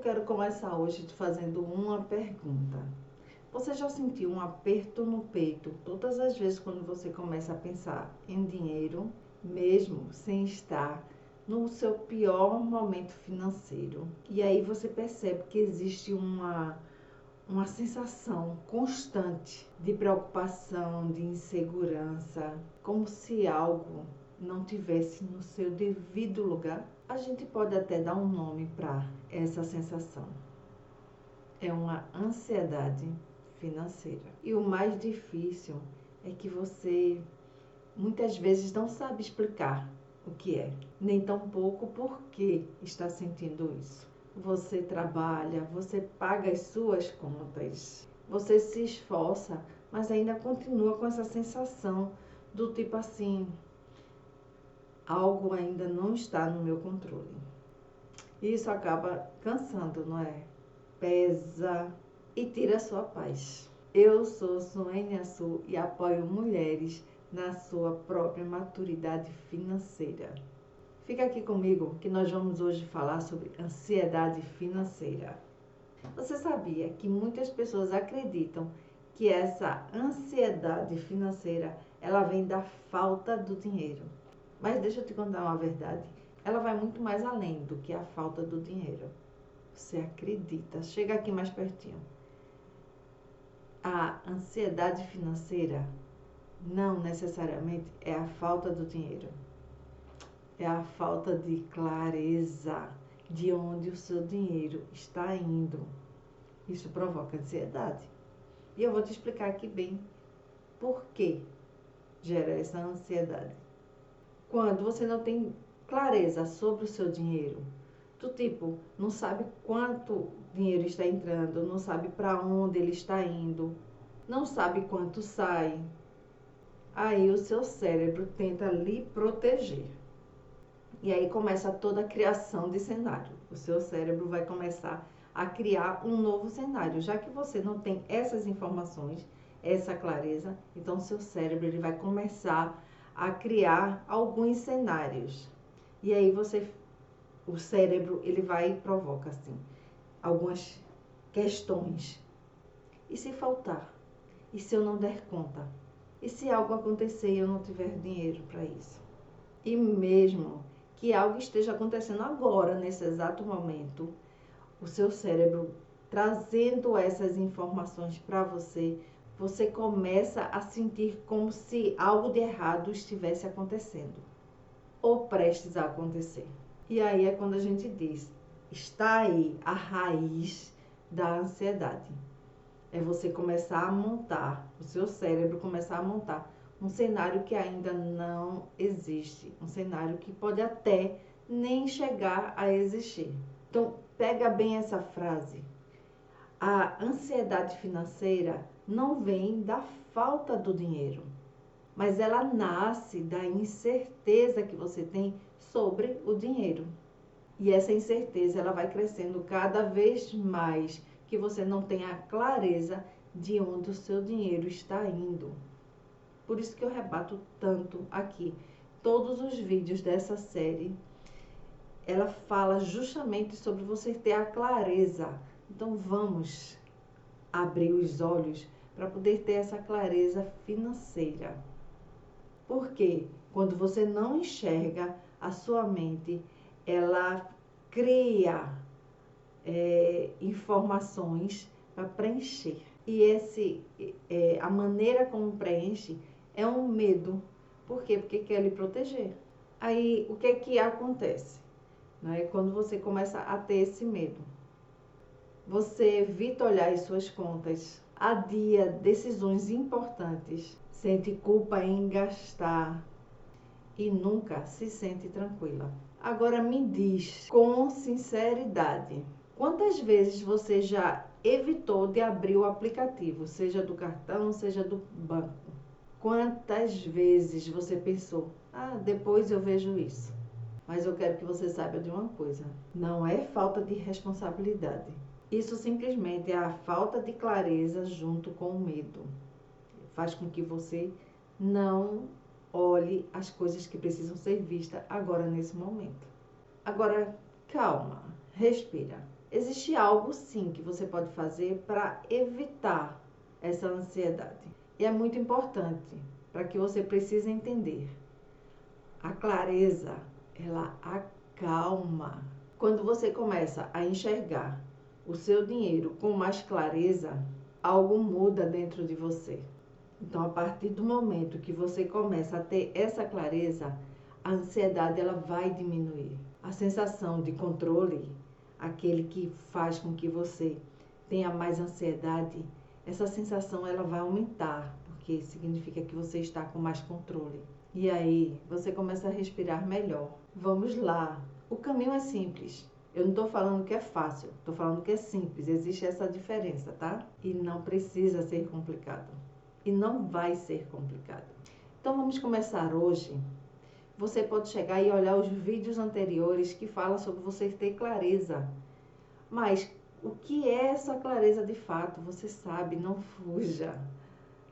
quero começar hoje te fazendo uma pergunta. Você já sentiu um aperto no peito todas as vezes quando você começa a pensar em dinheiro, mesmo sem estar no seu pior momento financeiro? E aí você percebe que existe uma sensação constante de preocupação, de insegurança, como se algo não tivesse no seu devido lugar? A gente pode até dar um nome para essa sensação. É uma ansiedade financeira. E o mais difícil é que você muitas vezes não sabe explicar o que é, nem tampouco por que está sentindo isso. Você trabalha, você paga as suas contas, você se esforça, mas ainda continua com essa sensação do tipo assim, algo ainda não está no meu controle. Isso acaba cansando, não é? Pesa e tira a sua paz. Eu sou Suene Assu e apoio mulheres na sua própria maturidade financeira. Fica aqui comigo que nós vamos hoje falar sobre ansiedade financeira. Você sabia que muitas pessoas acreditam que essa ansiedade financeira ela vem da falta do dinheiro? Mas deixa eu te contar uma verdade. Ela vai muito mais além do que a falta do dinheiro. Você acredita? Chega aqui mais pertinho. A ansiedade financeira não necessariamente é a falta do dinheiro. É a falta de clareza de onde o seu dinheiro está indo. Isso provoca ansiedade. E eu vou te explicar aqui bem por que gera essa ansiedade. Quando você não tem clareza sobre o seu dinheiro, do tipo, não sabe quanto dinheiro está entrando, não sabe para onde ele está indo, não sabe quanto sai, aí o seu cérebro tenta lhe proteger. E aí começa toda a criação de cenário. O seu cérebro vai começar a criar um novo cenário. Já que você não tem essas informações, essa clareza, então o seu cérebro ele vai começar a criar alguns cenários. E aí o cérebro ele vai e provoca assim algumas questões. E se faltar? E se eu não der conta? E se algo acontecer e eu não tiver dinheiro para isso? E mesmo que algo esteja acontecendo agora, nesse exato momento, o seu cérebro trazendo essas informações para você, você começa a sentir como se algo de errado estivesse acontecendo ou prestes a acontecer. E aí é quando a gente diz, está aí a raiz da ansiedade. É você começar a montar, o seu cérebro começar a montar um cenário que ainda não existe, um cenário que pode até nem chegar a existir. Então, pega bem essa frase. A ansiedade financeira não vem da falta do dinheiro, mas ela nasce da incerteza que você tem sobre o dinheiro. E essa incerteza ela vai crescendo cada vez mais que você não tem a clareza de onde o seu dinheiro está indo. Por isso que eu rebato tanto aqui. Todos os vídeos dessa série, ela fala justamente sobre você ter a clareza. Então vamos abrir os olhos para poder ter essa clareza financeira. Porque quando você não enxerga, a sua mente, ela cria informações para preencher. E a maneira como preenche é um medo. Por quê? Porque quer lhe proteger. Aí, o que é que acontece? Né? Quando você começa a ter esse medo, você evita olhar as suas contas, adia decisões importantes, sente culpa em gastar e nunca se sente tranquila. Agora me diz com sinceridade, quantas vezes você já evitou de abrir o aplicativo, seja do cartão, seja do banco? Quantas vezes você pensou, depois eu vejo isso? Mas eu quero que você saiba de uma coisa, não é falta de responsabilidade. Isso simplesmente é a falta de clareza junto com o medo. Faz com que você não olhe as coisas que precisam ser vistas agora nesse momento. Agora, calma, respira. Existe algo sim que você pode fazer para evitar essa ansiedade. E é muito importante para que você precise entender. A clareza, ela acalma. Quando você começa a enxergar o seu dinheiro com mais clareza, algo muda dentro de você. Então, a partir do momento que você começa a ter essa clareza, a ansiedade ela vai diminuir. A sensação de controle, aquele que faz com que você tenha mais ansiedade, essa sensação ela vai aumentar, porque significa que você está com mais controle. E aí, você começa a respirar melhor. Vamos lá. O caminho é simples. Eu não estou falando que é fácil, estou falando que é simples. Existe essa diferença, tá? E não precisa ser complicado. E não vai ser complicado. Então, vamos começar hoje. Você pode chegar e olhar os vídeos anteriores que falam sobre você ter clareza. Mas o que é essa clareza de fato? Você sabe, não fuja.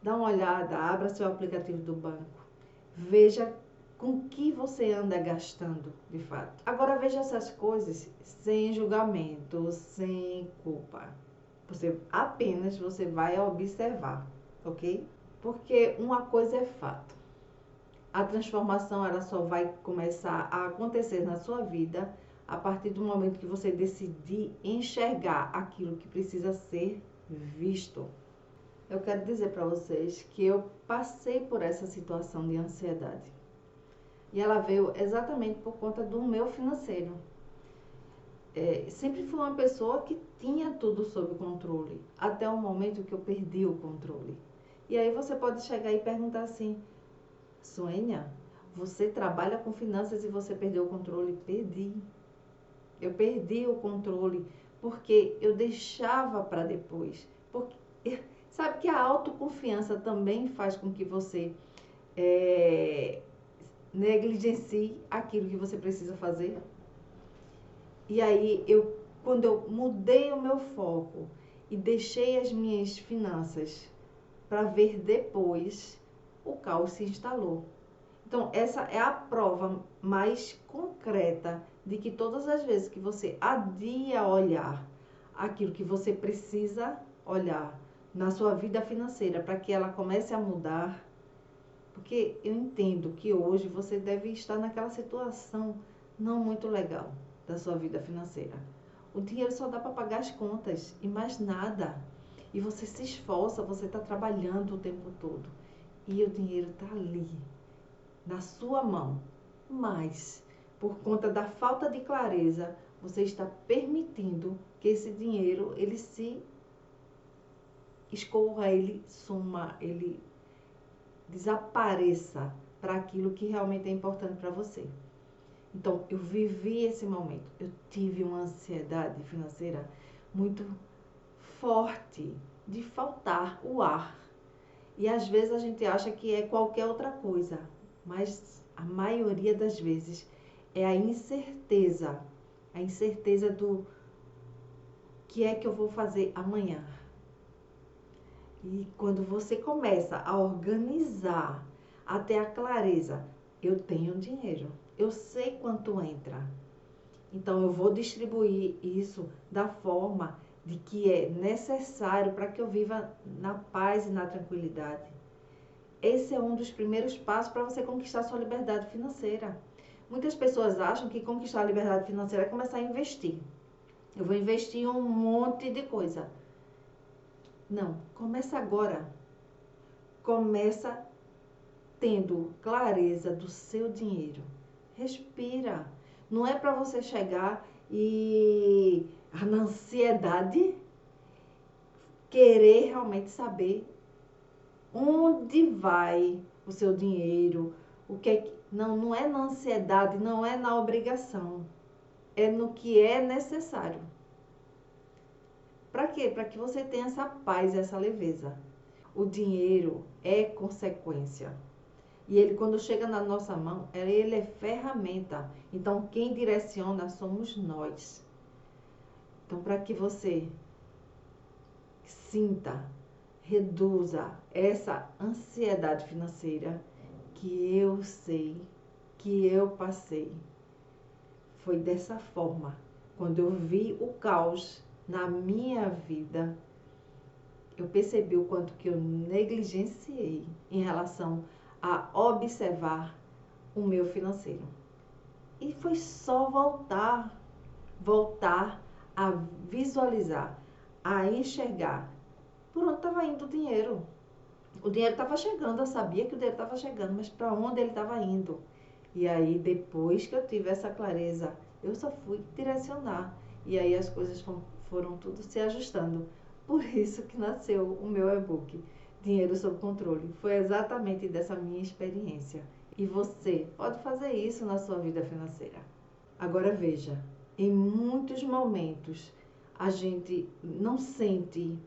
Dá uma olhada, abra seu aplicativo do banco. Veja com que você anda gastando, de fato. Agora veja essas coisas sem julgamento, sem culpa. Você vai observar, ok? Porque uma coisa é fato. A transformação ela só vai começar a acontecer na sua vida a partir do momento que você decidir enxergar aquilo que precisa ser visto. Eu quero dizer para vocês que eu passei por essa situação de ansiedade. E ela veio exatamente por conta do meu financeiro. Sempre fui uma pessoa que tinha tudo sob controle, até o momento que eu perdi o controle. E aí você pode chegar e perguntar assim, Suênia, você trabalha com finanças e você perdeu o controle? Perdi. Eu perdi o controle porque eu deixava para depois. Porque sabe que a autoconfiança também faz com que você negligencie aquilo que você precisa fazer. E aí, quando eu mudei o meu foco e deixei as minhas finanças para ver depois, o caos se instalou. Então, essa é a prova mais concreta de que todas as vezes que você adia olhar aquilo que você precisa olhar na sua vida financeira para que ela comece a mudar, porque eu entendo que hoje você deve estar naquela situação não muito legal da sua vida financeira. O dinheiro só dá para pagar as contas e mais nada. E você se esforça, você está trabalhando o tempo todo. E o dinheiro está ali, na sua mão. Mas, por conta da falta de clareza, você está permitindo que esse dinheiro, ele se escorra, ele suma, ele desapareça para aquilo que realmente é importante para você. Então, eu vivi esse momento. Eu tive uma ansiedade financeira muito forte de faltar o ar. E às vezes a gente acha que é qualquer outra coisa, mas a maioria das vezes é a incerteza do que é que eu vou fazer amanhã. E quando você começa a organizar, a ter a clareza, eu tenho dinheiro, eu sei quanto entra. Então eu vou distribuir isso da forma de que é necessário para que eu viva na paz e na tranquilidade. Esse é um dos primeiros passos para você conquistar sua liberdade financeira. Muitas pessoas acham que conquistar a liberdade financeira é começar a investir. Eu vou investir em um monte de coisa. Não, começa agora. Começa tendo clareza do seu dinheiro. Respira. Não é para você chegar e na ansiedade querer realmente saber onde vai o seu dinheiro, o que é que... Não é na ansiedade, não é na obrigação. É no que é necessário. Para quê? Para que você tenha essa paz, essa leveza. O dinheiro é consequência. E ele, quando chega na nossa mão, ele é ferramenta. Então, quem direciona somos nós. Então, para que você sinta, reduza essa ansiedade financeira que eu sei, que eu passei. Foi dessa forma. Quando eu vi o caos na minha vida, eu percebi o quanto que eu negligenciei em relação a observar o meu financeiro. E foi só voltar a visualizar, a enxergar por onde estava indo o dinheiro. O dinheiro estava chegando, eu sabia que o dinheiro estava chegando, mas para onde ele estava indo? E aí, depois que eu tive essa clareza, eu só fui direcionar. E aí as coisas foram tudo se ajustando. Por isso que nasceu o meu e-book, Dinheiro Sob Controle. Foi exatamente dessa minha experiência. E você pode fazer isso na sua vida financeira. Agora veja, em muitos momentos a gente não sente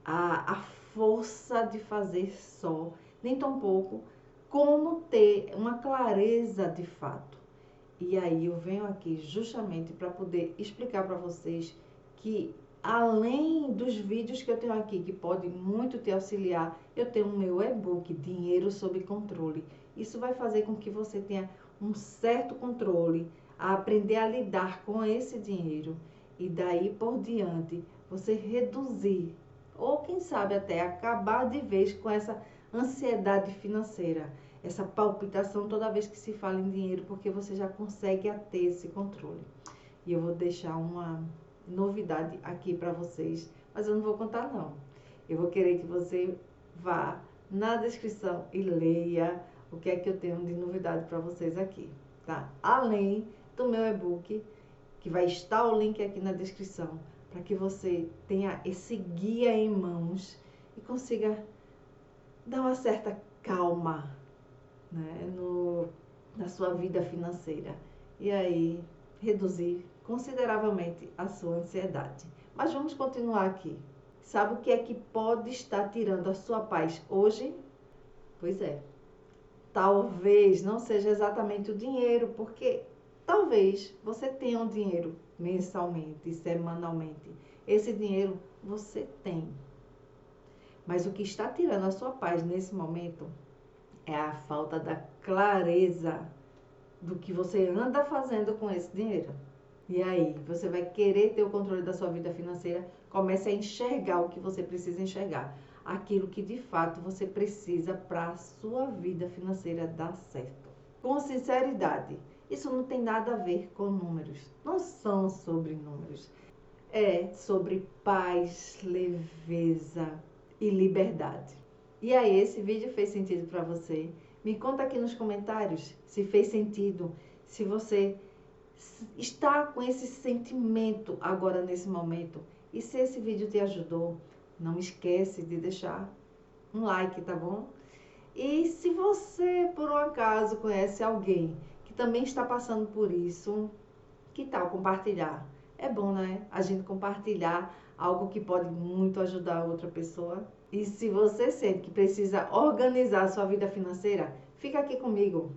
a força de fazer só, nem tampouco como ter uma clareza de fato. E aí eu venho aqui justamente para poder explicar para vocês que além dos vídeos que eu tenho aqui, que podem muito te auxiliar, eu tenho o meu e-book, Dinheiro Sob Controle. Isso vai fazer com que você tenha um certo controle, a aprender a lidar com esse dinheiro e daí por diante você reduzir ou quem sabe até acabar de vez com essa ansiedade financeira, essa palpitação toda vez que se fala em dinheiro, porque você já consegue ter esse controle. E eu vou deixar uma novidade aqui para vocês, mas eu não vou contar não. Eu vou querer que você vá na descrição e leia o que é que eu tenho de novidade para vocês aqui, tá? Além do meu e-book, que vai estar o link aqui na descrição, para que você tenha esse guia em mãos e consiga dar uma certa calma, né, na sua vida financeira. E aí reduzir consideravelmente a sua ansiedade. Mas vamos continuar aqui. Sabe o que é que pode estar tirando a sua paz hoje? Pois é, talvez não seja exatamente o dinheiro, porque talvez você tenha um dinheiro mensalmente, semanalmente. Esse dinheiro você tem. Mas o que está tirando a sua paz nesse momento é a falta da clareza do que você anda fazendo com esse dinheiro. E aí, você vai querer ter o controle da sua vida financeira, comece a enxergar o que você precisa enxergar. Aquilo que de fato você precisa para a sua vida financeira dar certo. Com sinceridade, isso não tem nada a ver com números. Não são sobre números. É sobre paz, leveza e liberdade. E aí, esse vídeo fez sentido para você? Me conta aqui nos comentários se fez sentido, se você está com esse sentimento agora nesse momento. E se esse vídeo te ajudou, não esquece de deixar um like, tá bom? E se você, por um acaso, conhece alguém que também está passando por isso, que tal compartilhar? É bom, né? A gente compartilhar algo que pode muito ajudar a outra pessoa. E se você sente que precisa organizar a sua vida financeira, fica aqui comigo.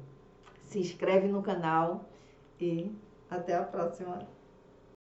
Se inscreve no canal e até a próxima.